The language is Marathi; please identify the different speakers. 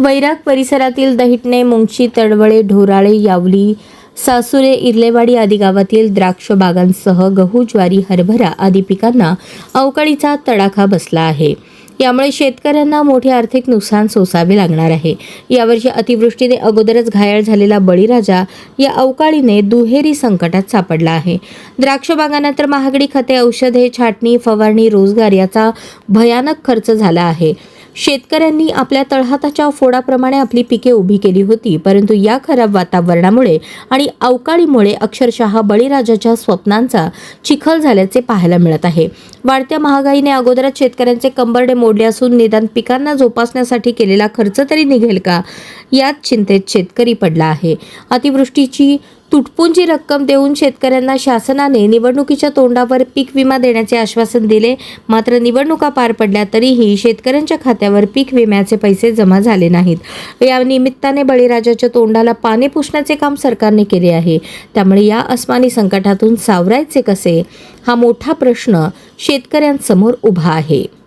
Speaker 1: वैराग परिसरातील दहिटणे, मुंगशी, तडवळे, ढोराळे, यावली, सासुरे, इर्लेवाडी आदी गावातील द्राक्ष बागांसह गहू, ज्वारी, हरभरा आदी पिकांना अवकाळीचा तडाखा बसला आहे. यामुळे शेतकऱ्यांना मोठे आर्थिक नुकसान सोसावे लागणार आहे. यावर्षी अतिवृष्टीने अगोदरच घायाळ झालेला बळीराजा या अवकाळीने दुहेरी संकटात सापडला आहे. द्राक्ष बागांनंतर महागडी खते, औषधे, छाटणी, फवारणी, रोजगार याचा भयानक खर्च झाला आहे. शेतकऱ्यांनी आपल्या तळहाताच्या फोडाप्रमाणे आपली पिके उभी केली होती, परंतु या खराब वातावरणामुळे आणि अवकाळीमुळे अक्षरशः बळीराजाच्या स्वप्नांचा चिखल झाल्याचे पाहायला मिळत आहे. वाढत्या महागाईने अगोदरच शेतकऱ्यांचे कंबरडे मोडले असून निदान पिकांना जोपासण्यासाठी केलेला खर्च तरी निघेल का, यात चिंतेत शेतकरी पडला आहे. अतिवृष्टीची तुटपुंजी रक्कम देऊन शेतकऱ्यांना शासनाने निवडणुकीच्या तोंडावर पीक विमा देण्याचे आश्वासन दिले, मात्र निवडणुका पार पडल्या तरीही शेतकऱ्यांच्या खात्यावर पीक विम्याचे पैसे जमा झाले नाहीत. या निमित्ताने बळीराजाच्या तोंडाला पाने पुसण्याचे काम सरकारने केले आहे. त्यामुळे या अस्मानी संकटातून सावरायचे कसे, हा मोठा प्रश्न शेतकऱ्यांसमोर उभा आहे.